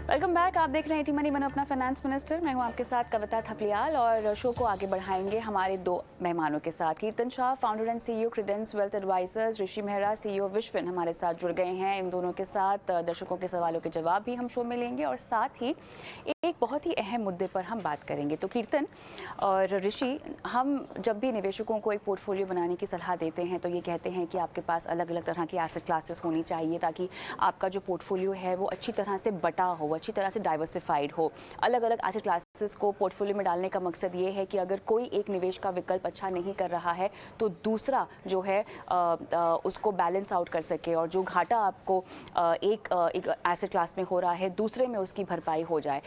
Welcome back. आप देख रहे हैं टी मनी मनो अपना फाइनेंस मिनिस्टर। मैं हूं आपके साथ कविता थपलियाल और शो को आगे बढ़ाएंगे हमारे दो मेहमानों के साथ। Kirtan Shah, founder and CEO Credence Wealth Advisors, Rishi Mehra, CEO Vishwavin हमारे साथ जुड़ गए हैं। इन दोनों के साथ दर्शकों के सवालों के जवाब भी हम शो में लेंगे और साथ ही एक बहुत ही अहम मुद्दे पर हम बात करेंगे। तो कीर्तन और ऋषि, हम जब भी निवेशकों को एक पोर्टफोलियो बनाने की सलाह देते हैं तो ये कहते हैं कि आपके पास अलग अलग तरह की एसेट क्लासेस होनी चाहिए ताकि आपका जो पोर्टफोलियो है वो अच्छी तरह से बटा हो, अच्छी तरह से डाइवर्सिफाइड हो। अलग अलग एसेट क्लासेस को पोर्टफोलियो में डालने का मकसद ये है कि अगर कोई एक निवेश का विकल्प अच्छा नहीं कर रहा है तो दूसरा जो है उसको बैलेंस आउट कर सके और जो घाटा आपको एक एसेट क्लास में हो रहा है दूसरे में उसकी भरपाई हो जाए।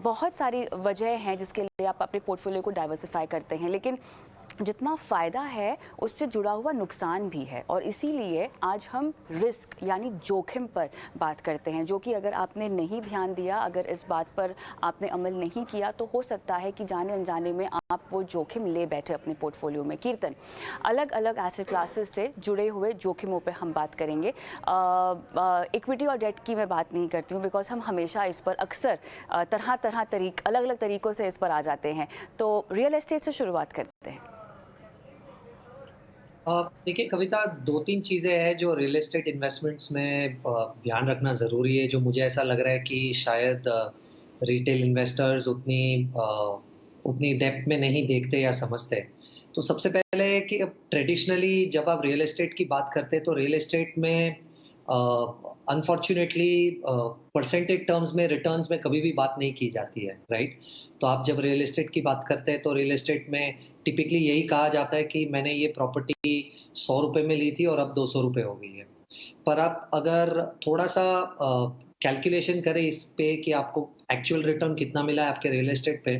बहुत सारी वजह हैं जिसके लिए आप अपने पोर्टफोलियो को डाइवर्सिफाई करते हैं, लेकिन जितना फ़ायदा है उससे जुड़ा हुआ नुकसान भी है और इसीलिए आज हम रिस्क यानी जोखिम पर बात करते हैं, जो कि अगर आपने नहीं ध्यान दिया, अगर इस बात पर आपने अमल नहीं किया तो हो सकता है कि जाने अनजाने में आप वो जोखिम ले बैठे अपने पोर्टफोलियो में। कीर्तन, अलग अलग एसेट क्लासेस से जुड़े हुए जोखिमों पर हम बात करेंगे। इक्विटी और डेट की मैं बात नहीं करती हूँ बिकॉज हम हमेशा इस पर अक्सर अलग अलग तरीक़ों से इस पर आ जाते हैं। तो रियल एस्टेट से शुरुआत करते हैं। देखिए कविता, 2-3 चीज़ें हैं जो रियल एस्टेट इन्वेस्टमेंट्स में ध्यान रखना ज़रूरी है, जो मुझे ऐसा लग रहा है कि शायद रिटेल इन्वेस्टर्स उतनी डेप्थ में नहीं देखते या समझते। तो सबसे पहले है कि अब ट्रेडिशनली जब आप रियल एस्टेट की बात करते हैं, तो रियल एस्टेट में अनफॉर्च्यूनेटली परसेंटेज टर्म्स में रिटर्न्स में कभी भी बात नहीं की जाती है, राइट? तो आप जब रियल एस्टेट की बात करते हैं, तो रियल एस्टेट में टिपिकली यही कहा जाता है कि मैंने ये प्रॉपर्टी ₹100 में ली थी और अब ₹200 हो गई है। पर आप अगर थोड़ा-सा कैलकुलेशन करें इस पे कि आपको एक्चुअल रिटर्न कितना मिला है आपके रियल एस्टेट पे,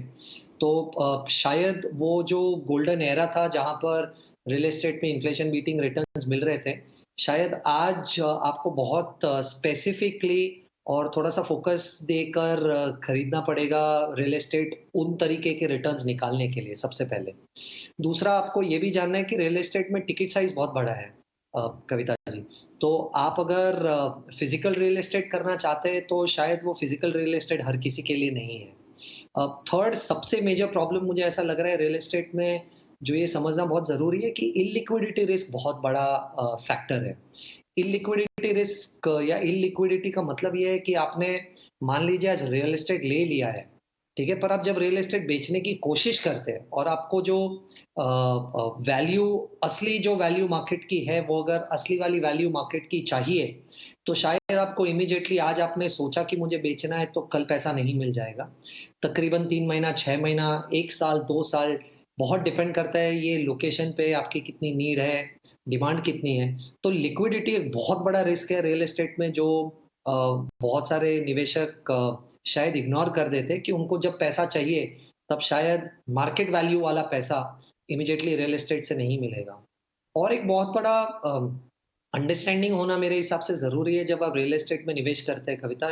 तो शायद वो जो गोल्डन एरा था जहाँ पर रियल एस्टेट में इन्फ्लेशन बीटिंग रिटर्न्स मिल रहे थे, शायद आज आपको बहुत स्पेसिफिकली और थोड़ा-सा फ़ोकस देकर खरीदना पड़ेगा रियल एस्टेट उन तरीके के रिटर्न्स निकालने के लिए सबसे पहले। दूसरा, आपको ये भी जानना है कि रियल एस्टेट में टिकट साइज़ बहुत बड़ा है कविता जी। तो आप अगर फ़िज़िकल रियल एस्टेट करना चाहते हैं तो शायद वो फ़िज़िकल रियल एस्टेट हर किसी के लिए नहीं है। थर्ड सबसे मेजर प्रॉब्लम मुझे ऐसा लग रहा है रियल एस्टेट में, जो ये समझना बहुत ज़रूरी है कि इल्लिक्विडिटी रिस्क बहुत बड़ा फैक्टर है। इल्लिक्विडिटी रिस्क या इल्लिक्विडिटी का मतलब ये है कि आपने मान लीजिए आज रियल एस्टेट ले लिया है, ठीक है? पर आप जब रियल एस्टेट बेचने की कोशिश करते हैं और आपको जो वैल्यू असली जो वैल्यू मार्केट की है, वो अगर असली वाली वैल्यू मार्केट की चाहिए, तो शायद आपको इमीडिएटली आज आपने सोचा कि मुझे बेचना है, तो कल पैसा नहीं मिल जाएगा। तकरीबन 3 महीना, 6 महीना, 1 साल, 2 साल बहुत डिपेंड करता है ये लोकेशन पे आपकी कितनी नीड है, डिमांड कितनी है। तो लिक्विडिटी एक बहुत बड़ा रिस्क है रियल एस्टेट में जो अ, बहुत सारे निवेशक शायद इग्नोर कर देते हैं कि उनको जब पैसा चाहिए, तब शायद मार्केट वैल्यू वाला पैसा इमीडिएटली रियल एस्टेट से नहीं मिलेगा। और एक बहुत बड़ा अंडरस्टैंडिंग होना मेरे हिसाब से ज़रूरी है जब आप रियल एस्टेट में निवेश करते हैं कविता,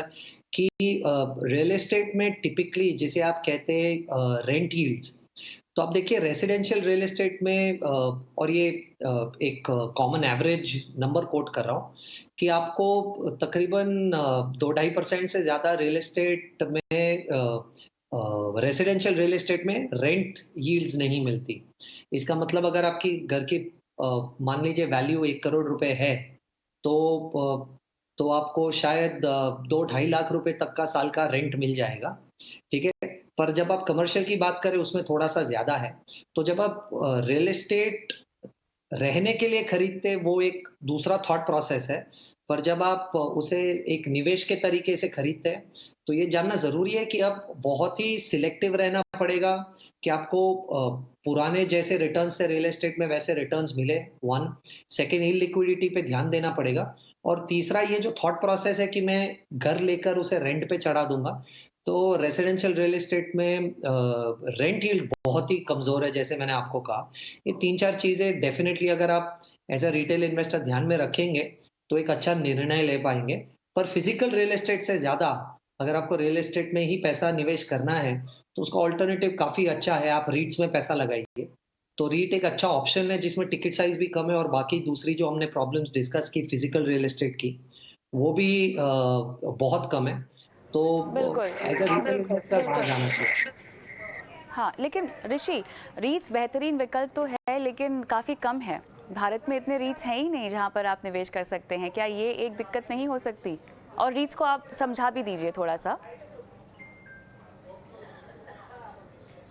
कि रियल एस्टेट में टिपिकली जिसे आप कहते हैं रेंट यील्ड्स। तो आप देखिए रेजिडेंशियल रियल एस्टेट में और ये एक कॉमन एवरेज नंबर कोट कर रहा हूँ कि आपको तकरीबन 2-2.5% से ज़्यादा रियल एस्टेट में रेजिडेंशियल रियल एस्टेट में रेंट यील्ड्स नहीं मिलती। इसका मतलब अगर आपकी घर की मान लीजिए वैल्यू 1 करोड़ रुपए है, तो तो आपको शायद 2 ढाई लाख रुपए तक का साल का रेंट मिल जाएगा, ठीक है? पर जब आप कमर्शियल की बात करें उसमें थोड़ा-सा ज़्यादा है। तो जब आप रियल एस्टेट रहने के लिए खरीदते वो एक दूसरा थॉट प्रोसेस है। पर जब आप उसे एक निवेश के तरीके से खरीदते हैं, तो ये जानना ज़रूरी है कि अब बहुत ही सिलेक्टिव रहना पड़ेगा कि आपको पुराने जैसे रिटर्न्स से रियल एस्टेट में वैसे रिटर्न्स मिले 1, सेकंड इल्लिक्विडिटी पे ध्यान देना पड़ेगा और तीसरा ये जो थॉट प्रोसेस है कि मैं घर लेकर उसे रेंट पे चढ़ा दूँगा, तो रेजिडेंशियल रियल एस्टेट में रेंट यील्ड बहुत ही कमज़ोर है जैसे मैंने आपको कहा। ये 3-4 चीज़ें डेफ़िनेटली अगर आप एज़ अ रिटेल इन्वेस्टर ध्यान में रखेंगे, तो एक अच्छा निर्णय ले पाएँगे। पर फ़िज़िकल रियल एस्टेट से ज़्यादा अगर आपको रियल एस्टेट में ही पैसा निवेश करना है, तो उसका अल्टरनेटिव काफ़ी अच्छा है, आप रीट्स में पैसा लगाइए। तो रीट एक अच्छा ऑप्शन है जिसमें टिकट साइज़ भी कम है और बाकी दूसरी जो हमने प्रॉब्लम्स डिस्कस की फ़िज़िकल रियल एस्टेट की, वो भी बहुत कम है। तो बिल्कुल, एज अ रिटेल इन्वेस्टर बाहर बिल्कुल। जाना चाहिए। हाँ, लेकिन ऋषि, रीट्स बेहतरीन विकल्प तो है लेकिन काफ़ी कम है। भारत में इतने रीट्स हैं ही नहीं जहाँ पर आप निवेश कर सकते हैं। क्या ये एक दिक्कत नहीं हो सकती? और रीट्स को आप समझा भी दीजिए थोड़ा-सा।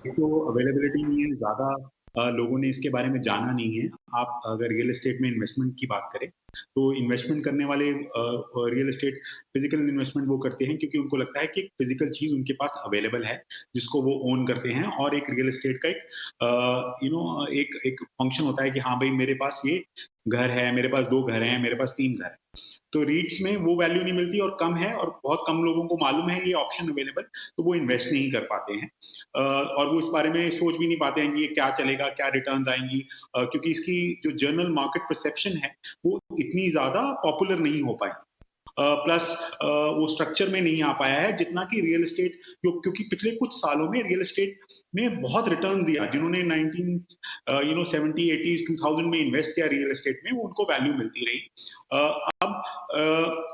तो अवेलेबिलिटी नहीं है, ज़्यादा लोगों ने इसके बारे में जाना नहीं है। आप अगर रियल एस्टेट में इन्वेस्टमेंट की बात करें, तो इन्वेस्टमेंट करने वाले रियल एस्टेट फिजिकल इन्वेस्टमेंट वो करते हैं क्योंकि उनको लगता है कि एक फिजिकल चीज़ उनके पास अवेलेबल है, जिसको वो ओन करते हैं और एक रियल एस्टेट का एक एक एक फंक्शन होता है कि हाँ भाई मेरे पास ये घर है, मेरे पास 2 घर हैं, मेरे पास 3 घर हैं। तो रीट्स में वो वैल्यू नहीं मिलती और कम है और बहुत कम लोगों को मालूम है ये ऑप्शन अवेलेबल, तो वो इन्वेस्ट नहीं कर पाते हैं। और वो इस बारे में सोच भी नहीं पाते हैं कि ये क्या चलेगा, क्या रिटर्न्स आएँगी, क्योंकि इसकी जो जनरल मार्केट परसेप्शन है, वो इतनी ज़्यादा पॉपुलर नहीं हो पाई। प्लस वो स्ट्रक्चर में नहीं आ पाया है जितना कि रियल एस्टेट, क्योंकि पिछले कुछ सालों में रियल एस्टेट ने बहुत रिटर्न दिया। जिन्होंने 70 80s 2000 में इन्वेस्ट किया रियल एस्टेट में, वो उनको वैल्यू मिलती रही। अब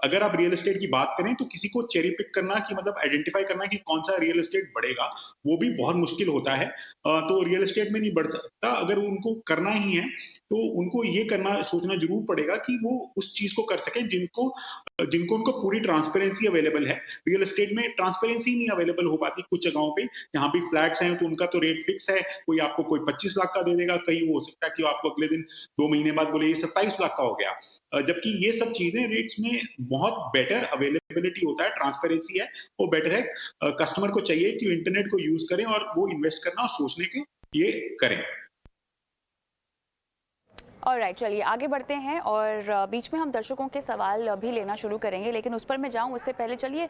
अगर आप रियल एस्टेट की बात करें तो किसी को चेरी पिक करना कि मतलब आइडेंटिफाई करना कि कौन सा रियल एस्टेट बढ़ेगा, वो भी बहुत मुश्किल होता है। तो रियल एस्टेट में नहीं बढ़ सकता। अगर उनको करना ही है तो उनको ये करना सोचना जरूर पड़ेगा कि वो उस चीज को कर सकें जिनको जिनको उनको पूरी ट्रांसपेरेंसी अवेलेबल है। रियल एस्टेट में ट्रांसपेरेंसी नहीं अवेलेबल हो पाती कुछ जगहों पे। यहाँ भी फ्लैट्स हैं तो उनका तो रेट फिक्स है, कोई आपको कोई 25 लाख का दे देगा, कहीं वो हो सकता है कि वो आपको अगले दिन 2 महीने बाद बोले ये 27 लाख का हो गया। जबकि ये सब चीजें रेट्स में बहुत बेटर अवेलेबिलिटी होता है, ट्रांसपेरेंसी है, वो बेटर है। कस्टमर को चाहिए कि इंटरनेट को यूज करें और वो इन्वेस्ट करना और सोचने के ये करें। ऑलराइट, चलिए आगे बढ़ते हैं और बीच में हम दर्शकों के सवाल भी लेना शुरू करेंगे, लेकिन उस पर मैं जाऊं उससे पहले चलिए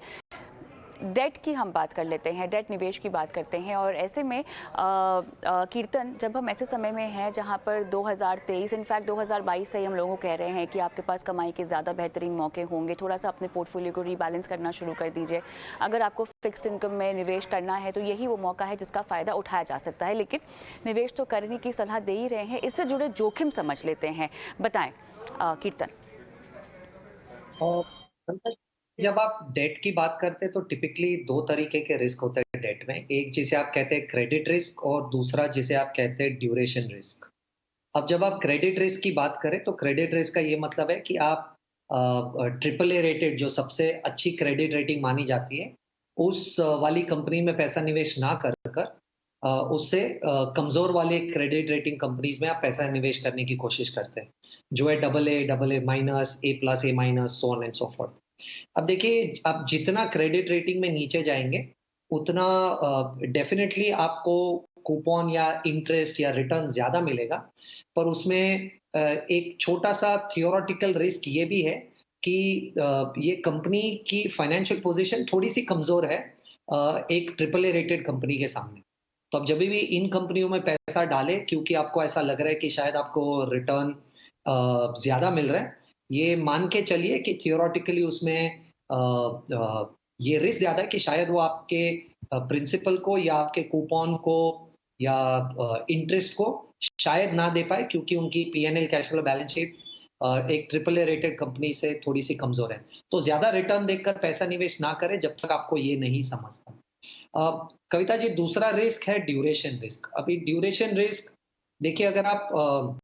डेट की हम बात कर लेते हैं, डेट निवेश की बात करते हैं। और ऐसे में कीर्तन, जब हम ऐसे समय में हैं जहां पर 2023 इनफैक्ट 2022 से ही हम लोगों को कह रहे हैं कि आपके पास कमाई के ज़्यादा बेहतरीन मौके होंगे, थोड़ा सा अपने पोर्टफोलियो को रीबैलेंस करना शुरू कर दीजिए। अगर आपको फिक्स्ड इनकम में निवेश करना है तो यही वो मौका है जिसका फ़ायदा उठाया जा सकता है, लेकिन निवेश तो करने की सलाह दे ही रहे हैं, इससे जुड़े जोखिम समझ लेते हैं। बताएं कीर्तन। और जब आप डेट की बात करते हैं तो टिपिकली 2 तरीके के रिस्क होते हैं डेट में। एक जिसे आप कहते हैं क्रेडिट रिस्क और दूसरा जिसे आप कहते हैं ड्यूरेशन रिस्क। अब जब आप क्रेडिट रिस्क की बात करें तो क्रेडिट रिस्क का ये मतलब है कि आप ट्रिपल ए रेटेड जो सबसे अच्छी क्रेडिट रेटिंग मानी जाती है, उस वाली कंपनी में पैसा निवेश ना कर कर उससे कमज़ोर वाले क्रेडिट रेटिंग कंपनीज़ में आप पैसा निवेश करने की कोशिश करते हैं, जो है double A minus, A plus, A minus, so on and so forth. अब देखिए, आप जितना क्रेडिट रेटिंग में नीचे जाएँगे, उतना डेफ़िनेटली आपको कूपन या इंटरेस्ट या रिटर्न ज़्यादा मिलेगा। पर उसमें एक छोटा-सा थियोरेटिकल रिस्क ये भी है कि ये कंपनी की फाइनेंशियल पोज़ीशन थोड़ी-सी कमज़ोर है एक ट्रिपल ए रेटेड कंपनी के सामने। तो आप जभी भी इन कंपनियों में पैसा डालें क्योंकि आपको ऐसा लग रहा है कि शायद आपको रिटर्न ज़्यादा मिल रहा है, ये मान के चलिए कि थियोरेटिकली उसमें ये रिस्क ज़्यादा है कि शायद वो आपके प्रिंसिपल को या आपके कूपन को या इंटरेस्ट को शायद ना दे पाए क्योंकि उनकी P-N-L cash flow balance sheet एक ट्रिपल ए रेटेड कंपनी से थोड़ी-सी कमज़ोर है। तो ज़्यादा रिटर्न देखकर पैसा निवेश ना करें जब तक आपको ये नहीं समझता। कविता जी, दूसरा रिस्क है ड्यूरेशन रिस्क। अभी ड्यूरेशन रिस्क देखिए, अगर आप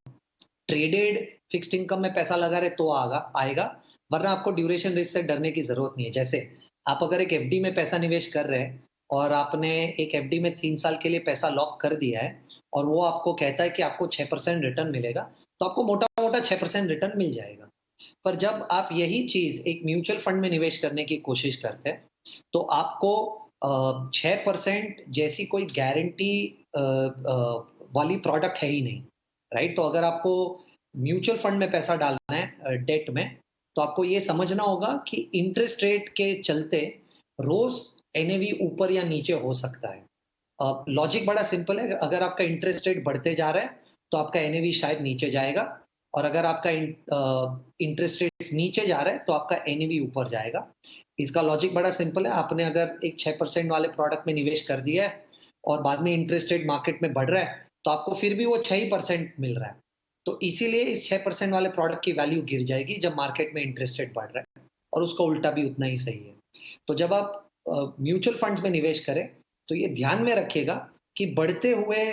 ट्रेडेड फिक्स्ड इनकम में पैसा लगा रहे तो आएगा, वरना आपको ड्यूरेशन रिस्क से डरने की ज़रूरत नहीं है। जैसे आप अगर एक एफडी में पैसा निवेश कर रहे हैं और आपने एक एफडी में 3 साल के लिए पैसा लॉक कर दिया है और वो आपको कहता है कि आपको 6% रिटर्न मिलेगा, तो आपको मोटा-मोटा 6% रिटर्न मिल जाएगा। पर जब आप यही चीज़ एक म्यूचुअल फंड में निवेश करने की कोशिश करते हैं, तो आपको 6% जैसी कोई गारंटी वाली प्रोडक्ट है ही नहीं, राइट? तो अगर आपको म्यूचुअल फंड में पैसा डालना है डेट में, तो आपको ये समझना होगा कि इंटरेस्ट रेट के चलते रोज़ एनएवी ऊपर या नीचे हो सकता है। लॉजिक बड़ा सिंपल है, अगर आपका इंटरेस्ट रेट बढ़ते जा रहा है, तो आपका एनएवी शायद नीचे जाएगा और अगर आपका इंटरेस्ट रेट नीचे जा रहा है, तो आपका एनएवी ऊपर जाएगा। इसका लॉजिक बड़ा सिंपल है, आपने अगर एक 6% वाले प्रोडक्ट में निवेश कर दिया है और बाद में इंटरेस्ट रेट मार्केट में बढ़ रहा है, तो आपको फिर भी वो 6 ही परसेंट मिल रहा है। तो इसीलिए इस 6% वाले प्रोडक्ट की वैल्यू गिर जाएगी जब मार्केट में इंटरेस्ट रेट बढ़ रहा है और उसका उल्टा भी उतना ही सही है। तो जब आप म्यूचुअल फंड्स में निवेश करें, तो ये ध्यान में रखिएगा कि बढ़ते हुए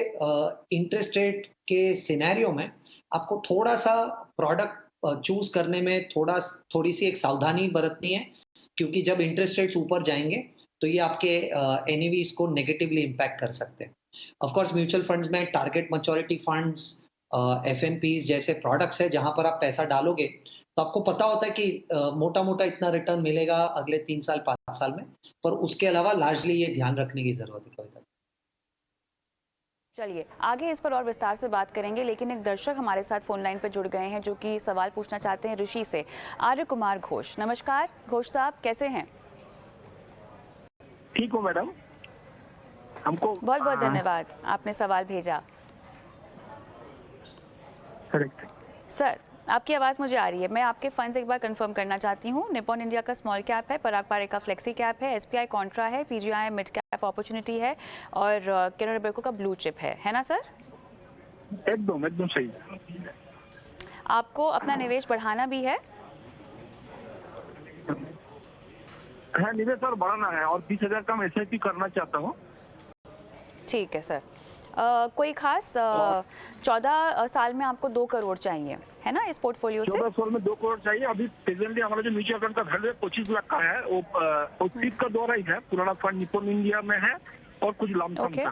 इंटरेस्ट रेट के सिनेरियो में आपको थोड़ा-सा प्रोडक्ट चूज़ करने में थोड़ी-सी एक सावधानी बरतनी है, क्योंकि जब इंटरेस्ट रेट्स ऊपर जाएँगे, तो ये आपके एनएवीज़ को नेगेटिवली इम्पैक्ट कर सकते हैं। ऑफ कोर्स म्यूचुअल फंड्स में टारगेट मैच्योरिटी फंड्स, एफएनपीज़ जैसे प्रोडक्ट्स हैं, जहाँ पर आप पैसा डालोगे, तो आपको पता होता है कि मोटा-मोटा इतना रिटर्न मिलेगा अगले 3 साल, 5 साल में, पर उसके अलावा लार्जली ये ध्यान रखने की ज़रूरत है कविता। चलिए आगे इस पर और विस्तार से बात करेंगे, लेकिन एक दर्शक हमारे साथ फोन लाइन पर जुड़ गए हैं जो कि सवाल पूछना चाहते हैं ऋषि से। आर्य कुमार घोष, नमस्कार घोष साहब, कैसे हैं? ठीक हो मैडम, हमको बहुत बहुत धन्यवाद, आपने सवाल भेजा। करेक्ट सर, आपकी आवाज़ मुझे आ रही है। मैं आपके फंड्स एक बार कंफर्म करना चाहती हूँ। निपॉन इंडिया का स्मॉल कैप है, पराग पारे का फ्लेक्सी कैप है, एसपीआई कॉन्ट्रा है, पीजीआई मिड कैप अपॉर्चुनिटी है और कैनरा रोबेको का ब्लू चिप है ना सर? एकदम सही। आपको अपना निवेश बढ़ाना भी है? हाँ, निवेश और बढ़ाना है और 20,000 का मैं एसआईपी करना चाहता हूँ। ठीक है सर। कोई खास 14 साल में आपको 2 करोड़ चाहिए है ना इस पोर्टफोलियो से? 14 साल में 2 करोड़ चाहिए। अभी प्रेजेंटली हमारा जो म्यूचुअल फंड का वैल्यू 25 लाख का है, वो सिर्फ का दो ही है। पुराना फंड निपॉन इंडिया में है और कुछ लमसम का,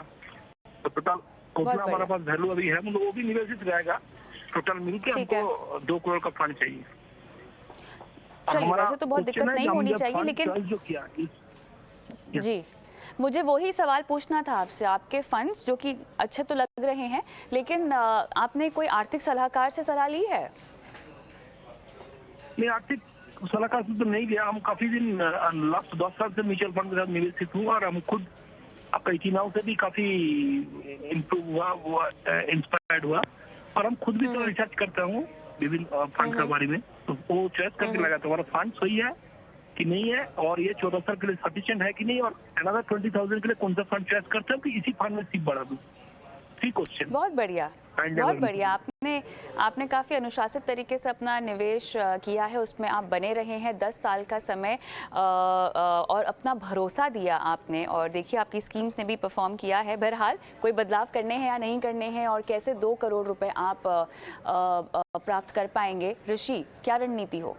तो टोटल उतना हमारे पास वैल्यू अभी है, मतलब वो भी निवेशित रहेगा। टोटल मिलकर हमको 2 करोड़ का फंड चाहिए। चलिए, वैसे तो बहुत दिक्कत नहीं होनी चाहिए, लेकिन जो किया जी मुझे वही सवाल पूछना था आपसे। आपके फंड्स जो कि अच्छे तो लग रहे हैं, लेकिन आपने कोई आर्थिक सलाहकार से सलाह ली है? नहीं, आर्थिक सलाहकार से तो नहीं लिया। हम काफी दिन लास्ट 10 साल से म्यूचुअल फंड के साथ निवेशित हुआ और हम खुद आपका इतिनाव से भी काफी इम्प्रूव हुआ, इंस्पायर्ड हुआ और हम खुद भी तो रिसर्च करता हूँ विभिन्न फंड के बारे में, तो वो चॉइस करके लगा तुम्हारा फंड सही है कि नहीं है और ये 14 साल के लिए सफिशिएंट है कि नहीं, और अनदर 20,000 के लिए कौन सा फंड चॉइस करते हो कि इसी फंड में सिर्फ बढ़ा दूं। 3 क्वेश्चन। बहुत बढ़िया, बहुत बढ़िया। आपने काफ़ी अनुशासित तरीके से अपना निवेश किया है, उसमें आप बने रहे हैं 10 साल का समय और अपना भरोसा दिया आपने, और देखिए आपकी स्कीम्स ने भी परफॉर्म किया है। बहरहाल कोई बदलाव करने हैं या नहीं करने हैं और कैसे 2 करोड़ रुपए आप प्राप्त कर पाएंगे? ऋषि, क्या रणनीति हो?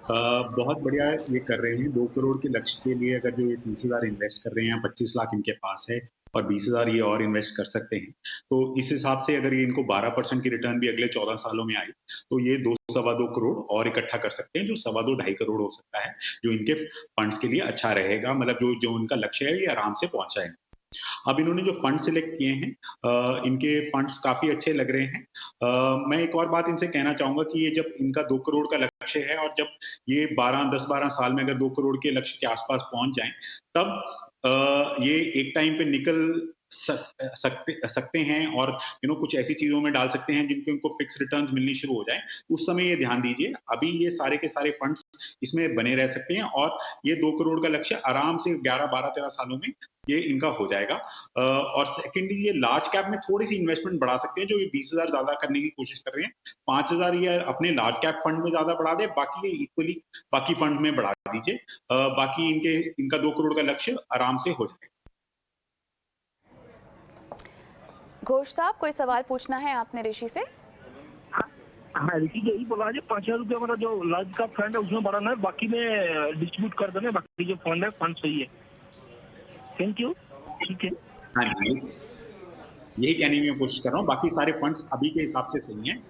बहुत बढ़िया ये कर रहे हैं। 2 करोड़ के लक्ष्य के लिए अगर जो ये 30,000 इन्वेस्ट कर रहे हैं, 25 लाख इनके पास है और 20,000 ये और इन्वेस्ट कर सकते हैं, तो इस हिसाब से अगर ये इनको 12% की रिटर्न भी अगले 14 सालों में आई, तो ये 2 सवा 2 करोड़ और इकट्ठा कर सकते हैं, जो सवा 2-2.5 करोड़ हो सकता है, जो इनके फंड्स के लिए अच्छा रहेगा। मतलब जो उनका लक्ष्य है ये आराम से पहुंच जाएंगे। अब इन्होंने जो फंड सिलेक्ट किए हैं, इनके फंड्स काफी अच्छे लग रहे हैं। मैं एक और बात इनसे कहना चाहूंगा कि ये जब इनका 2 करोड़ का लक्ष्य है और जब ये 10-12 साल में अगर 2 करोड़ के लक्ष्य के आसपास पहुंच जाएं, तब ये एक टाइम पे निकल सकते हैं और कुछ ऐसी चीजों में डाल सकते हैं जिनपे उनको फिक्स रिटर्न्स मिलनी शुरू हो जाए। उस समय ये ध्यान दीजिए। अभी ये सारे के सारे फंड्स इसमें बने रह सकते हैं और ये 2 करोड़ का लक्ष्य आराम से 11, 12, 13 सालों में ये इनका हो जाएगा। और सेकेंडली ये लार्ज कैप में थोड़ी सी इन्वेस्टमेंट बढ़ा सकते हैं, जो ये 20,000 ज्यादा करने की कोशिश कर रहे हैं। 5,000 ये अपने लार्ज कैप फंड में ज्यादा बढ़ा दे, बाकी ये इक्वली बाकी फंड में बढ़ा दीजिए। बाकी इनका 2 करोड़ का लक्ष्य आराम से हो जाएगा। घोष साहब, कोई सवाल पूछना है आपने ऋषि से? हाँ, ऋषि यही बोला है 5,000 रुपया हमारा जो लार्ज कैप फंड है उसमें बढ़ाना है, बाकी में डिस्ट्रीब्यूट कर देना है। बाकी जो फंड है फंड सही है। Thank you. ठीक है, हाँ जी, यही कहने की मैं कोशिश कर रहा हूँ। बाकी सारे फंड्स अभी के हिसाब से सही हैं।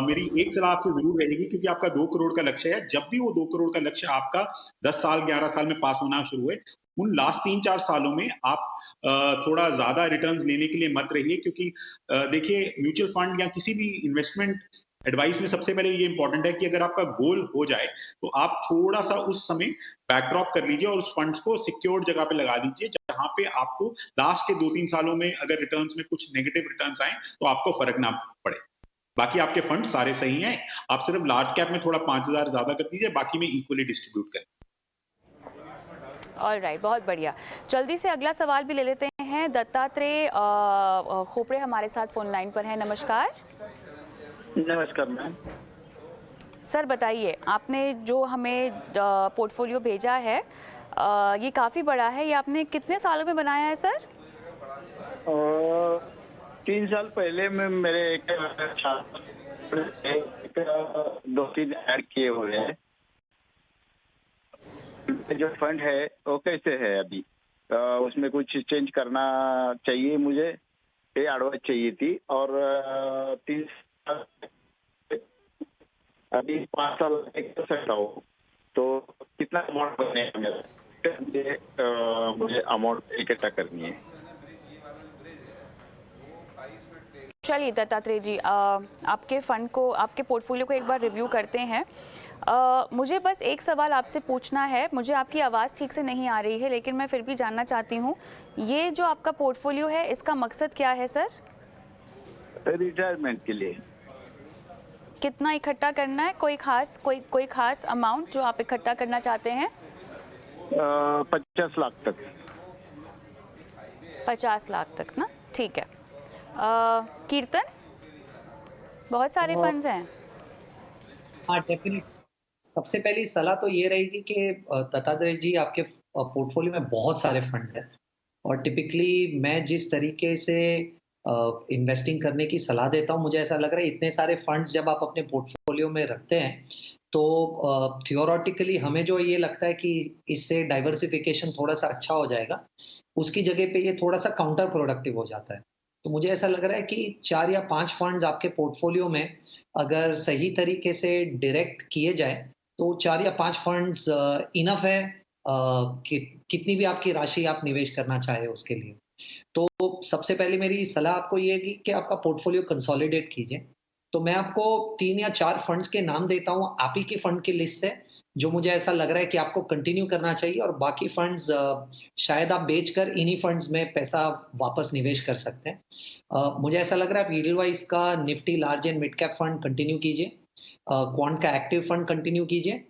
मेरी एक सलाह आपसे जरूर रहेगी, क्योंकि आपका 2 करोड़ का लक्ष्य है। जब भी वो 2 करोड़ का लक्ष्य आपका 10 साल 11 साल में पास होना शुरू हुए, उन लास्ट 3-4 सालों में आप थोड़ा ज्यादा रिटर्न्स लेने के लिए मत रहिए, क्योंकि देखिए म्यूचुअल फंड या किसी भी इन्वेस्टमेंट एडवाइस में सबसे पहले ये इंपॉर्टेंट है कि अगर आपका गोल हो जाए तो आप थोड़ा सा उस समय बैकड्रॉप कर लीजिए और उस फंड्स को सिक्योर्ड जगह पे लगा दीजिए, जहां पे आपको लास्ट के 2-3 सालों में अगर रिटर्न्स में कुछ नेगेटिव रिटर्न्स आए तो आपको फर्क ना पड़े। बाकी आपके फंड सारे सही हैं। आप सिर्फ लार्ज कैप में थोड़ा 5,000 ज्यादा कर दीजिए, बाकी में इक्वली डिस्ट्रीब्यूट करें। ऑलराइट, बहुत बढ़िया। जल्दी से अगला सवाल भी ले लेते हैं। दत्तात्रेय खोपड़े हमारे साथ फोन लाइन पर हैं। नमस्कार। नमस्कार मैम। सर बताइए, आपने जो हमें पोर्टफोलियो भेजा है ये काफ़ी बड़ा है। ये आपने कितने सालों में बनाया है सर? 3 साल पहले में मेरे एक 2-3 ऐड किए हुए हैं। जो फंड है वो कैसे है अभी? उसमें कुछ चेंज करना चाहिए मुझे, ये एडवाइस चाहिए थी। और 3 साल अभी 5 साल एक सकता हूँ, तो कितना अमाउंट बनेगा मेरा? मुझे अमाउंट इकट्ठा करनी है। चलिए दत्तात्रेय जी, आपके फंड को, आपके पोर्टफोलियो को एक बार रिव्यू करते हैं। मुझे बस एक सवाल आपसे पूछना है। मुझे आपकी आवाज़ ठीक से नहीं आ रही है, लेकिन मैं फिर भी जानना चाहती हूँ, ये जो आपका पोर्टफोलियो है इसका मकसद क्या है सर? रिटायरमेंट के लिए। कितना इकट्ठा करना है? कोई खास अमाउंट जो आप इकट्ठा करना चाहते हैं? 50 लाख तक। 50 लाख तक ना, ठीक है। कीर्तन, बहुत सारे फंड्स हैं। हाँ, डेफिनेट। सबसे पहली सलाह तो ये रहेगी कि दत्तात्रेय जी, आपके पोर्टफोलियो में बहुत सारे फंड्स हैं और टिपिकली मैं जिस तरीके से इन्वेस्टिंग करने की सलाह देता हूँ, मुझे ऐसा लग रहा है इतने सारे फंड्स जब आप अपने पोर्टफोलियो में रखते हैं तो थियोरेटिकली हमें जो ये लगता है कि इससे डाइवर्सिफिकेशन थोड़ा सा अच्छा हो जाएगा, उसकी जगह पे ये थोड़ा सा काउंटर प्रोडक्टिव हो जाता है। तो मुझे ऐसा लग रहा है कि 4 या 5 फंड्स आपके पोर्टफोलियो में अगर सही तरीके से डायरेक्ट किए जाए तो 4 या 5 फंड्स इनफ है कि कितनी भी आपकी राशि आप निवेश करना चाहे उसके लिए। तो सबसे पहले मेरी सलाह आपको ये है कि आपका पोर्टफोलियो कंसोलिडेट कीजिए। तो मैं आपको 3 या 4 फंड्स के नाम देता हूँ आप ही की फंड की लिस्ट से, जो मुझे ऐसा लग रहा है कि आपको कंटिन्यू करना चाहिए और बाकी फंड्स शायद आप बेचकर इन्हीं फंड्स में पैसा वापस निवेश कर सकते हैं। मुझे ऐसा लग रहा है आप ईडलवाइज का Nifty large and mid cap fund continue कीजिए, क्वांट का एक्टिव फंड कंटिन्यू कीजिए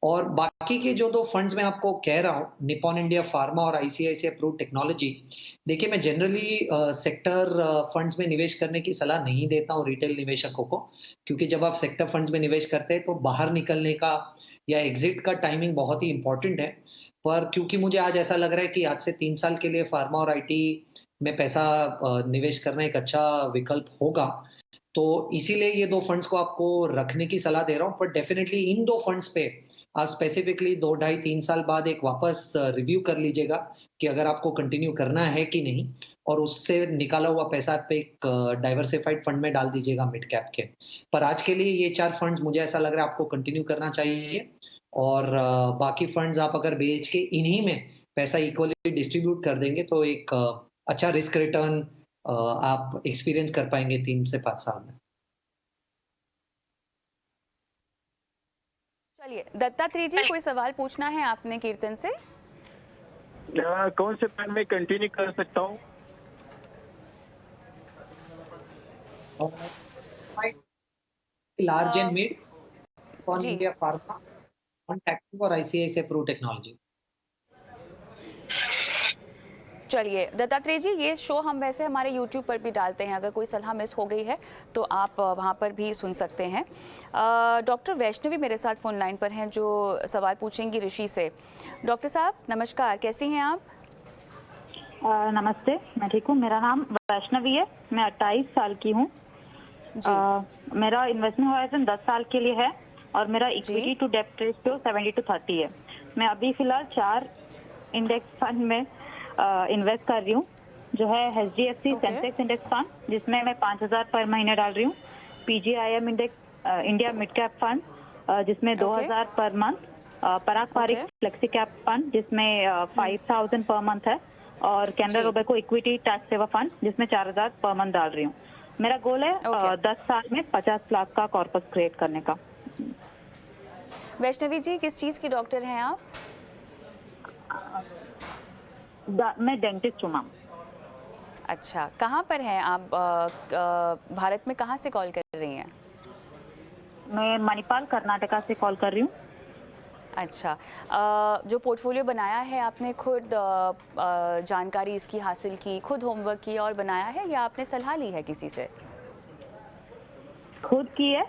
और बाकी के जो 2 फंड्स मैं आपको कह रहा हूँ, निप्पॉन इंडिया फार्मा और आईसीआईसीआई प्रू टेक्नोलॉजी। देखिए, मैं जनरली सेक्टर फंड्स में निवेश करने की सलाह नहीं देता हूँ रिटेल निवेशकों को, क्योंकि जब आप सेक्टर फंड्स में निवेश करते हैं तो बाहर निकलने का या एग्जिट का टाइमिंग बहुत ही इंपॉर्टेंट है। पर क्योंकि मुझे आज ऐसा लग रहा है कि आज से 3 साल के लिए फार्मा और आईटी में पैसा निवेश करना एक अच्छा विकल्प होगा, तो इसीलिए ये 2 फंड्स को आपको रखने की सलाह दे रहा हूँ। पर डेफिनेटली इन 2 फंड्स पे आप स्पेसिफिकली 2, ढाई, 3 साल बाद एक वापस रिव्यू कर लीजिएगा कि अगर आपको कंटिन्यू करना है कि नहीं, और उससे निकाला हुआ पैसा आप एक डाइवर्सिफाइड फंड में डाल दीजिएगा मिड कैप के। पर आज के लिए ये 4 फंड्स मुझे ऐसा लग रहा है आपको कंटिन्यू करना चाहिए और बाकी फंड्स आप अगर बेच के इन्हीं में पैसा इक्वली डिस्ट्रीब्यूट कर देंगे तो एक अच्छा रिस्क रिटर्न आप एक्सपीरियंस कर पाएंगे 3 से 5 साल में। चलिए दत्तात्रेय जी, कोई सवाल पूछना है आपने कीर्तन से? कौन से फंड में कंटिन्यू कर सकता हूँ? Large and mid, Nippon ji. India pharma, quant active और आईसीआईसीआई प्रू टेक्नोलॉजी। चलिए दत्तात्रेय जी, ये शो हम वैसे हमारे YouTube पर भी डालते हैं, अगर कोई सलाह मिस हो गई है तो आप वहाँ पर भी सुन सकते हैं। डॉक्टर वैष्णवी मेरे साथ फोन लाइन पर हैं जो सवाल पूछेंगी ऋषि से। डॉक्टर साहब नमस्कार, कैसी हैं आप? नमस्ते, मैं ठीक हूँ। मेरा नाम वैष्णवी है, मैं 28 साल की हूँ। मेरा इन्वेस्टमेंट होराइजन 10 साल के लिए है और मेरा इक्विटी टू डेप्ट रेशियो 70-30 है। मैं अभी फिलहाल 4 इंडेक्स फंड में इन्वेस्ट कर रही हूँ, जो है HDFC सेंसेक्स इंडेक्स फंड, जिसमें मैं 5,000 पर महीने डाल रही हूँ। PGIM index India mid cap fund, जिसमें 2,000 पर मंथ। पराग पारिक फ्लेक्सी कैप फंड, जिसमें 5,000 पर मंथ है। और कैनरा रोबेको इक्विटी टैक्स सेवा फंड, जिसमें 4,000 पर मंथ डाल रही हूँ। मेरा गोल है 10 साल में 50 लाख का कॉर्पस क्रिएट करने का। वैष्णवी जी, किस चीज़ की डॉक्टर हैं आप? मैं डेंटिस्ट हूँ मैम। अच्छा, कहाँ पर हैं आप? भारत में कहाँ से कॉल कर रही हैं? मैं मणिपाल कर्नाटका से कॉल कर रही हूँ। अच्छा, जो पोर्टफोलियो बनाया है आपने खुद जानकारी इसकी हासिल की, खुद होमवर्क किया और बनाया है, या आपने सलाह ली है किसी से? खुद की है।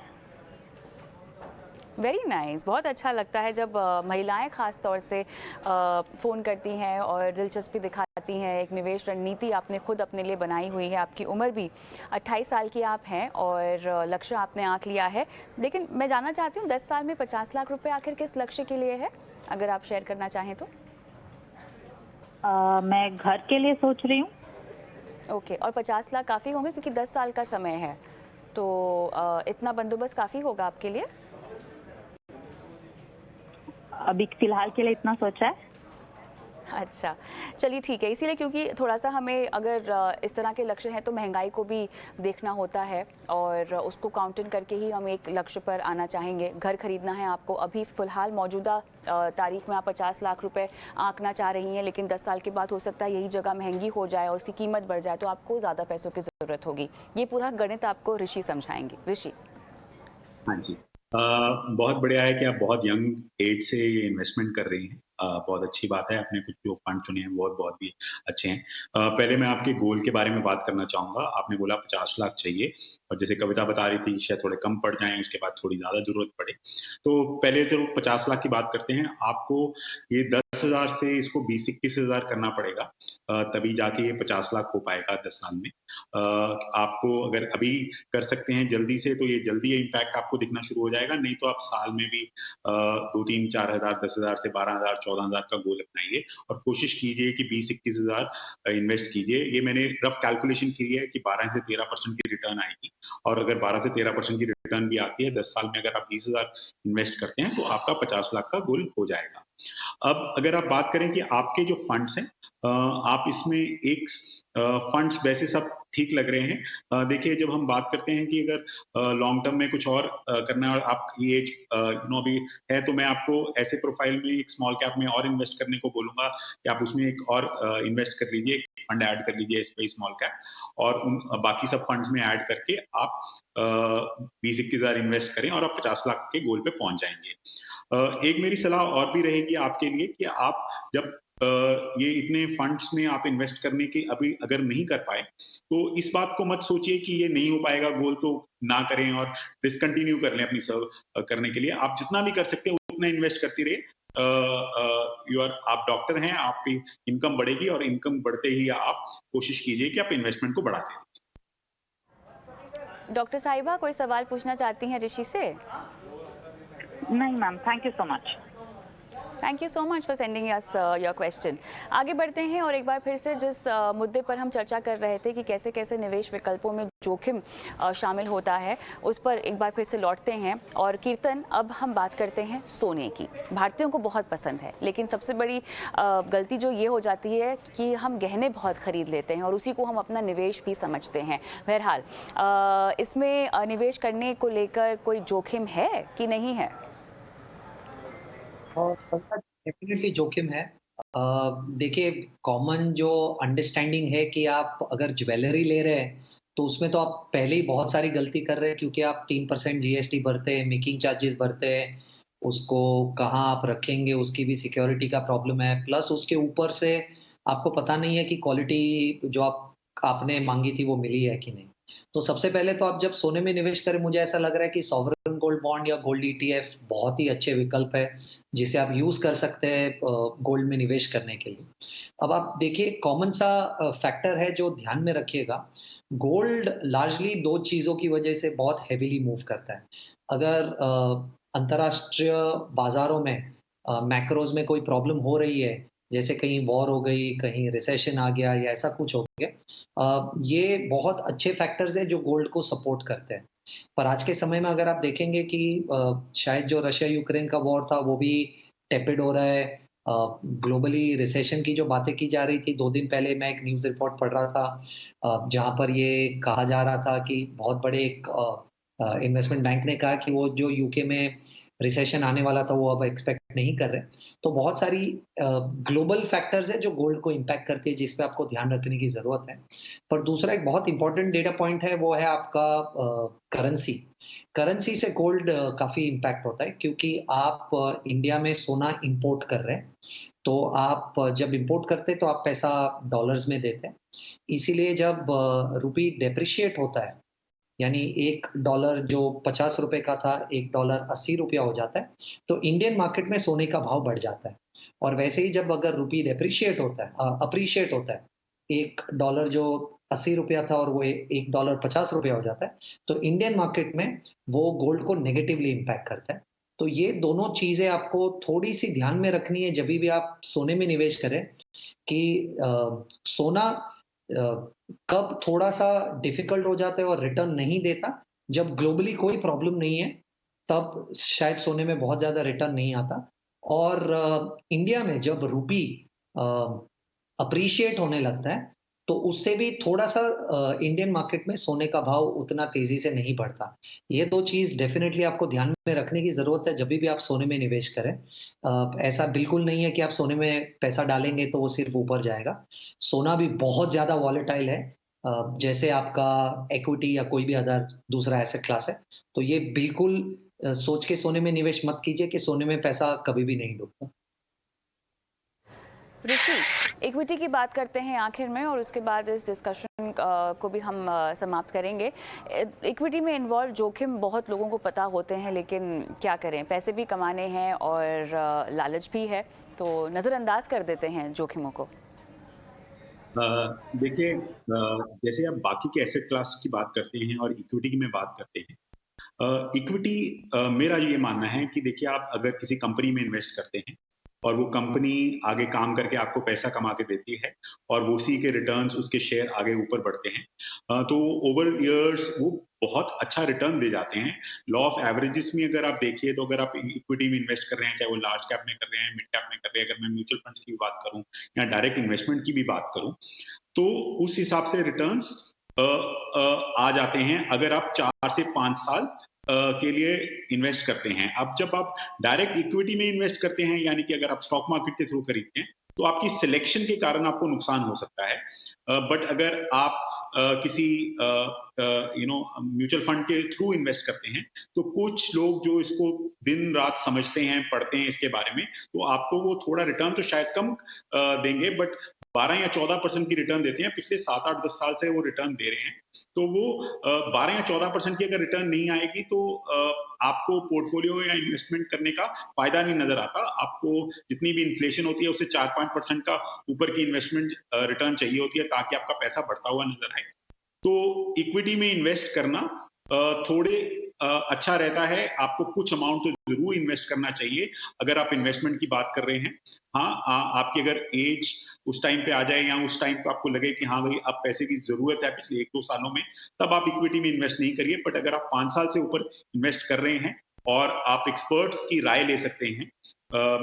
Very nice. बहुत अच्छा लगता है जब महिलाएं खास तौर से फ़ोन करती हैं और दिलचस्पी दिखाती हैं। एक निवेश रणनीति आपने खुद अपने लिए बनाई हुई है। आपकी उम्र भी 28 साल की आप हैं और लक्ष्य आपने आंक लिया है। लेकिन मैं जानना चाहती हूँ 10 साल में 50 लाख रुपए आखिर किस लक्ष्य के लिए है, अगर आप शेयर करना चाहें तो। मैं घर के लिए सोच रही हूँ। ओके, और 50 लाख काफ़ी होंगे क्योंकि 10 साल का समय है, तो इतना बंदोबस्त काफ़ी होगा आपके लिए। अभी फिलहाल के लिए इतना सोचा है। अच्छा, चलिए ठीक है। इसीलिए क्योंकि थोड़ा-सा हमें अगर इस तरह के लक्ष्य हैं तो महंगाई को भी देखना होता है और उसको काउंट इन करके ही हम एक लक्ष्य पर आना चाहेंगे। घर खरीदना है आपको, अभी फ़िलहाल मौजूदा तारीख में आप 50 लाख रुपए आँकना चाह रही हैं, लेकिन 10 साल के बाद हो सकता है यही जगह महंगी हो जाए और उसकी कीमत बढ़ जाए, तो आपको ज़्यादा पैसों की ज़रूरत होगी। ये पूरा गणित आपको ऋषि समझाएँगे। ऋषि। हाँ जी। बहुत बढ़िया है कि आप बहुत यंग एज से ये इन्वेस्टमेंट कर रही हैं। बहुत अच्छी बात है। आपने कुछ जो फंड चुने हैं बहुत बहुत भी अच्छे हैं। पहले मैं आपके गोल के बारे में बात करना चाहूँगा। आपने बोला 50 लाख चाहिए और जैसे कविता बता रही थी शायद थोड़े कम पड़ जाएँ, उसके बाद थोड़ी ज़्यादा ज़रूरत पड़े। तो पहले तो 50 लाख की बात करते हैं। आपको ये 10,000 से इसको 20-21 हज़ार करना पड़ेगा, तभी जाके ये 50 लाख हो पाएगा 10 साल में। आपको अगर अभी कर सकते हैं जल्दी से तो ये जल्दी इम्पैक्ट आपको दिखना शुरू हो जाएगा, नहीं तो आप साल में भी 2-3-4 हज़ार, 10,000 से 12,000, 14,000 का गोल अपनाइए और कोशिश कीजिए कि 20-21 हज़ार इन्वेस्ट कीजिए। ये मैंने रफ कैलकुलेशन की है कि 12 से 13% की रिटर्न आएगी और अगर 12 से 13% की रिटर्न भी आती है 10 साल में, अगर आप 20,000 इन्वेस्ट करते हैं तो आपका 50 लाख का गोल हो जाएगा। अब अगर आप बात करें कि आपके जो फंड्स हैं, आप इसमें एक फंड्स वैसे सब ठीक लग रहे हैं। देखिए जब हम बात करते हैं कि अगर लॉन्ग टर्म में कुछ और करना है और आप ये एज अभी है, तो मैं आपको ऐसे प्रोफाइल में एक स्मॉल कैप में और इन्वेस्ट करने को बोलूँगा कि आप उसमें एक और इन्वेस्ट कर लीजिए, एक फंड ऐड कर लीजिए इस पे स्मॉल कैप और उन बाकी सब फंड्स में ऐड करके आप 20-21 हज़ार इन्वेस्ट करें और आप 50 लाख के गोल पे पहुँच जाएँगे। एक मेरी सलाह और भी रहेगी आपके लिए कि आप जब ये इतने फंड्स में आप इन्वेस्ट करने की अभी अगर नहीं कर पाए, तो इस बात को मत सोचिए कि ये नहीं हो पाएगा गोल तो ना करें और डिसकंटिन्यू कर लें अपनी सर्व करने के लिए। आप जितना भी कर सकते हैं उतना इन्वेस्ट करती रहिए। आप डॉक्टर हैं, आपकी इनकम बढ़ेगी और इनकम बढ़ते ही आप कोशिश कीजिए कि आप इन्वेस्टमेंट को बढ़ाते रहें। डॉक्टर साहिबा कोई सवाल पूछना चाहती हैं ऋषि से? नहीं ma'am, thank you so much. Thank you so much for sending us your question. आगे बढ़ते हैं और एक बार फिर से जिस मुद्दे पर हम चर्चा कर रहे थे कि कैसे कैसे निवेश विकल्पों में जोखिम शामिल होता है, उस पर एक बार फिर से लौटते हैं। और कीर्तन, अब हम बात करते हैं सोने की। भारतीयों को बहुत पसंद है, लेकिन सबसे बड़ी गलती जो ये हो जाती है कि हम गहने बहुत खरीद लेते हैं और उसी को हम अपना निवेश भी समझते हैं। बहरहाल इसमें निवेश करने को लेकर कोई जोखिम है कि नहीं है? और डेफिनेटली जोखिम है। देखिए, कॉमन जो अंडरस्टैंडिंग है कि आप अगर ज्वेलरी ले रहे हैं तो उसमें तो आप पहले ही बहुत सारी गलती कर रहे हैं, क्योंकि आप 3% जीएसटी भरते हैं, मेकिंग चार्जेस भरते हैं, उसको कहाँ आप रखेंगे उसकी भी सिक्योरिटी का प्रॉब्लम है, प्लस उसके ऊपर से आपको पता नहीं है कि क्वालिटी जो आपने मांगी थी वो मिली है कि नहीं। तो सबसे पहले तो आप जब सोने में निवेश करें, मुझे ऐसा लग रहा है कि सॉवरेन गोल्ड बॉन्ड या गोल्ड ईटीएफ बहुत ही अच्छे विकल्प है जिसे आप यूज़ कर सकते हैं गोल्ड में निवेश करने के लिए। अब आप देखिए, कॉमन सा फैक्टर है जो ध्यान में रखिएगा। गोल्ड लार्जली 2 चीज़ों की वजह से बहुत हेवीली मूव करता है। अगर अंतर्राष्ट्रीय बाज़ारों में मैक्रोज़ में कोई प्रॉब्लम हो रही है, जैसे कहीं वॉर हो गई, कहीं रिसेशन आ गया या ऐसा कुछ हो गया, ये बहुत अच्छे फैक्टर्स हैं जो गोल्ड को सपोर्ट करते हैं। पर आज के समय में अगर आप देखेंगे कि शायद जो रशिया यूक्रेन का वॉर था वो भी टेपिड हो रहा है। ग्लोबली रिसेशन की जो बातें की जा रही थी, 2 दिन पहले मैं एक न्यूज़ रिपोर्ट पढ़ रहा था जहाँ पर ये कहा जा रहा था कि बहुत बड़े एक इन्वेस्टमेंट बैंक ने कहा कि वो जो यूके में रिसेशन आने वाला था वो अब एक्सपेक्ट नहीं कर रहे। तो बहुत सारी ग्लोबल फैक्टर्स हैं जो गोल्ड को इम्पैक्ट करती है, जिस पे आपको ध्यान रखने की ज़रूरत है। पर दूसरा एक बहुत इम्पोर्टेंट डेटा पॉइंट है, वो है आपका करेंसी। करेंसी से गोल्ड काफ़ी इम्पैक्ट होता है, क्योंकि आप इंडिया में सोना इम्पोर्ट कर रहे हैं, तो आप जब इम्पोर्ट करते हैं तो आप पैसा डॉलर्स में देते हैं। इसीलिए जब रूपी डेप्रिशिएट होता है यानी $1 जो 50 रुपए का था, $1 80 रुपया हो जाता है, तो इंडियन मार्केट में सोने का भाव बढ़ जाता है। और वैसे ही जब अगर रुपी डेप्रिशिएट होता है, अप्रिशिएट होता है, $1 जो 80 रुपया था और वो $1 50 रुपया हो जाता है, तो इंडियन मार्केट में वो गोल्ड को नेगेटिवली इम्पैक्ट करता है। तो ये दोनों चीज़ें आपको थोड़ी-सी ध्यान में रखनी है जभी भी आप सोने में निवेश करें कि सोना कब थोड़ा-सा डिफ़िकल्ट हो जाता है और रिटर्न नहीं देता, जब ग्लोबली कोई प्रॉब्लम नहीं है, तब शायद सोने में बहुत ज़्यादा रिटर्न नहीं आता। और इंडिया में जब रूपी अ, अप्रिशिएट होने लगता है, तो उससे भी थोड़ा-सा इंडियन मार्केट में सोने का भाव उतना तेज़ी से नहीं बढ़ता। ये 2 चीज़ डेफ़िनेटली आपको ध्यान में रखने की ज़रूरत है जभी भी आप सोने में निवेश करें। ऐसा बिल्कुल नहीं है कि आप सोने में पैसा डालेंगे तो वो सिर्फ़ ऊपर जाएगा। सोना भी बहुत ज़्यादा वॉलेटाइल है, जैसे आपका इक्विटी या कोई भी अदर दूसरा एसेट क्लास है। तो ये बिल्कुल सोच के सोने में निवेश मत कीजिए कि सोने में पैसा कभी भी नहीं डूबता। ऋषि, इक्विटी की बात करते हैं आखिर में और उसके बाद इस डिस्कशन को भी हम समाप्त करेंगे। इक्विटी में इन्वॉल्व जोखिम बहुत लोगों को पता होते हैं, लेकिन क्या करें, पैसे भी कमाने हैं और लालच भी है, तो नज़रअंदाज कर देते हैं जोखिमों को। देखिए, जैसे आप बाकी के एसेट क्लास की बात करते हैं और इक्विटी की में बात करते हैं, इक्विटी मेरा ये मानना है कि देखिए, आप अगर किसी कंपनी में इन्वेस्ट करते हैं और वो कंपनी आगे काम करके आपको पैसा कमा के देती है और वो उसी के रिटर्न्स, उसके शेयर आगे ऊपर बढ़ते हैं, तो ओवर इयर्स वो बहुत अच्छा रिटर्न दे जाते हैं। लॉ ऑफ एवरेजेस में अगर आप देखिए, तो अगर आप इक्विटी में इन्वेस्ट कर रहे हैं, चाहे वो लार्ज कैप में कर रहे हैं, मिड कैप में कर रहे हैं, अगर मैं म्यूचुअल फंड्स की बात करूं या डायरेक्ट इन्वेस्टमेंट की भी बात करूं, तो उस हिसाब से रिटर्न्स आ जाते हैं अगर आप 4 से 5 साल के लिए इन्वेस्ट करते हैं। अब जब आप डायरेक्ट इक्विटी में इन्वेस्ट करते हैं, यानी कि अगर आप स्टॉक मार्केट के थ्रू खरीदते हैं, तो आपकी सिलेक्शन के कारण आपको नुकसान हो सकता है। बट अगर आप किसी म्यूचुअल फंड के थ्रू इन्वेस्ट करते हैं, तो कुछ लोग जो इसको दिन रात समझते हैं, पढ़ते हैं इसके बारे में, तो आपको वो थोड़ा रिटर्न तो शायद कम देंगे, बट 12 या 14% की रिटर्न देते हैं। पिछले 7, 8, 10 साल से वो रिटर्न दे रहे हैं। तो वो 12 या 14% की अगर रिटर्न नहीं आएगी, तो आपको पोर्टफोलियो या इन्वेस्टमेंट करने का फायदा नहीं नजर आता। आपको जितनी भी इन्फ्लेशन होती है, उससे 4-5% का ऊपर की इन्वेस्टमेंट रिटर्न चाहिए होती है, ताकि आपका पैसा बढ़ता हुआ नजर आए। तो इक्विटी में इन्वेस्ट करना थोड़े अच्छा रहता है। आपको कुछ अमाउंट तो जरूर इन्वेस्ट करना चाहिए अगर आप इन्वेस्टमेंट की बात कर रहे हैं। हाँ, आपकी अगर एज उस टाइम पे आ जाए या उस टाइम पे आपको लगे कि हाँ भाई, अब पैसे की जरूरत है पिछले 1-2 सालों में, तब आप इक्विटी में इन्वेस्ट नहीं करिए। बट अगर आप 5 साल से ऊपर इन्वेस्ट कर रहे हैं और आप एक्सपर्ट्स की राय ले सकते हैं,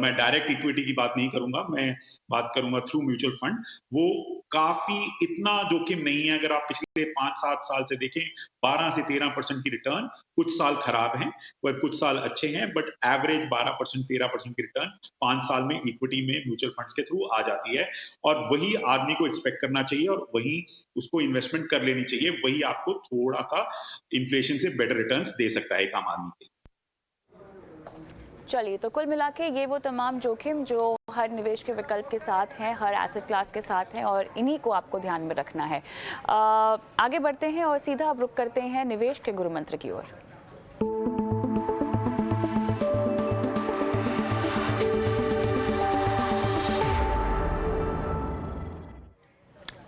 मैं डायरेक्ट इक्विटी की बात नहीं करूंगा, मैं बात करूंगा थ्रू म्यूचुअल फंड। वो काफी इतना जोखिम नहीं है। अगर आप पिछले 5-7 साल से देखें, 12 से 13% की रिटर्न, कुछ साल खराब हैं पर कुछ साल अच्छे हैं, बट एवरेज 12% 13% की रिटर्न 5 साल में इक्विटी में म्यूचुअल फंड्स के थ्रू आ जाती है। और वही आदमी को एक्सपेक्ट करना चाहिए और वही उसको इन्वेस्टमेंट कर लेनी चाहिए। वही आपको थोड़ा सा इन्फ्लेशन से बेटर रिटर्न्स दे सकता है एक आम आदमी के। चलिए, तो कुल मिला के ये वो तमाम जोखिम जो हर निवेश के विकल्प के साथ हैं, हर एसेट क्लास के साथ हैं, और इन्हीं को आपको ध्यान में रखना है। आगे बढ़ते हैं और सीधा अब रुख करते हैं निवेश के गुरु मंत्र की ओर।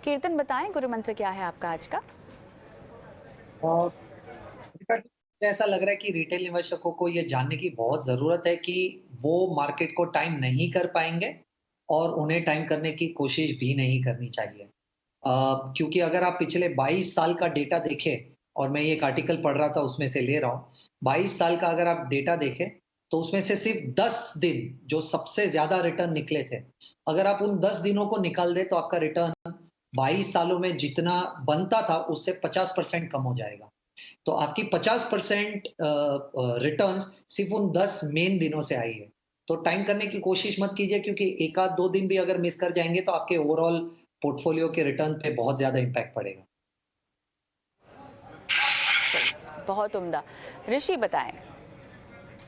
कीर्तन, बताएं गुरु मंत्र क्या है आपका आज का? ऐसा लग रहा है कि रिटेल निवेशकों को ये जानने की बहुत ज़रूरत है कि वो मार्केट को टाइम नहीं कर पाएँगे और उन्हें टाइम करने की कोशिश भी नहीं करनी चाहिए। क्योंकि अगर आप पिछले 22 साल का डेटा देखें, और मैं ये एक आर्टिकल पढ़ रहा था उसमें से ले रहा हूँ, 22 साल का अगर आप डेटा देखें, तो उसमें से सिर्फ 10 दिन जो सबसे ज़्यादा रिटर्न निकले थे, अगर आप उन 10 दिनों को निकाल दें, तो आपका रिटर्न 22 सालों में जितना बनता था उससे 50% कम हो जाएगा। तो आपकी 50% रिटर्न्स सिर्फ उन 10 मेन दिनों से आई है। तो टाइम करने की कोशिश मत कीजिए, क्योंकि 1 आध 2 दिन भी अगर मिस कर जाएँगे, तो आपके ओवरऑल पोर्टफोलियो के रिटर्न पे बहुत ज़्यादा इम्पैक्ट पड़ेगा। बहुत उम्दा। ऋषि, बताएं।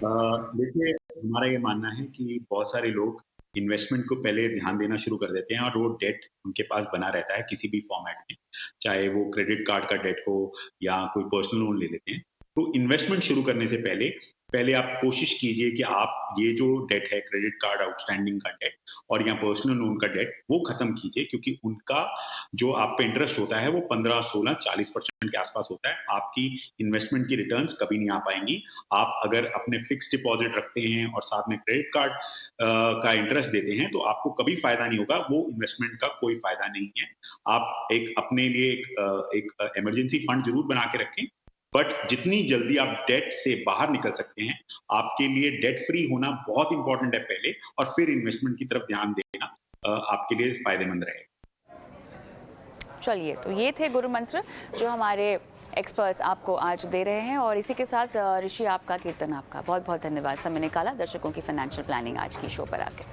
देखिए, हमारा ये मानना है कि बहुत सारे लोग इन्वेस्टमेंट को पहले ध्यान देना शुरू कर देते हैं और वो डेट उनके पास बना रहता है किसी भी फॉर्मेट में, चाहे वो क्रेडिट कार्ड का डेट हो या कोई पर्सनल लोन ले लेते हैं। तो इन्वेस्टमेंट शुरू करने से पहले आप कोशिश कीजिए कि आप ये जो डेट है, क्रेडिट कार्ड आउटस्टैंडिंग का डेट और या पर्सनल लोन का डेट, वो खत्म कीजिए, क्योंकि उनका जो आप पे इंटरेस्ट होता है वो 15, 16, 40% के आसपास होता है। आपकी इन्वेस्टमेंट की रिटर्न्स कभी नहीं आ पाएंगी। आप अगर अपने फिक्स डिपॉजिट रखते हैं और साथ में क्रेडिट कार्ड का इंटरेस्ट देते हैं तो आपको कभी फायदा नहीं होगा, वो इन्वेस्टमेंट का कोई फायदा नहीं है। आप एक अपने लिए एक इमरजेंसी फंड जरूर बना के रखें, बट जितनी जल्दी आप डेट से बाहर निकल सकते हैं, आपके लिए डेट फ्री होना बहुत इंपॉर्टेंट है पहले, और फिर इन्वेस्टमेंट की तरफ ध्यान देना आपके लिए फायदेमंद रहेगा। चलिए, तो ये थे गुरु मंत्र जो हमारे एक्सपर्ट्स आपको आज दे रहे हैं, और इसी के साथ ऋषि आपका, कीर्तन आपका बहुत बहुत धन्यवाद समय निकाला दर्शकों की फाइनेंशियल प्लानिंग आज की शो पर आके।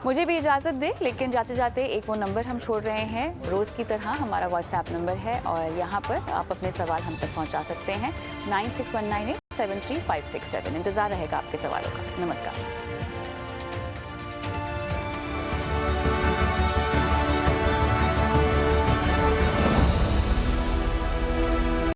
मुझे भी इजाज़त दे, लेकिन जाते जाते एक वो नंबर हम छोड़ रहे हैं, रोज़ की तरह हमारा व्हाट्सएप नंबर है और यहाँ पर आप अपने सवाल हम तक पहुँचा सकते हैं 9619873567। इंतज़ार रहेगा आपके सवालों का। नमस्कार।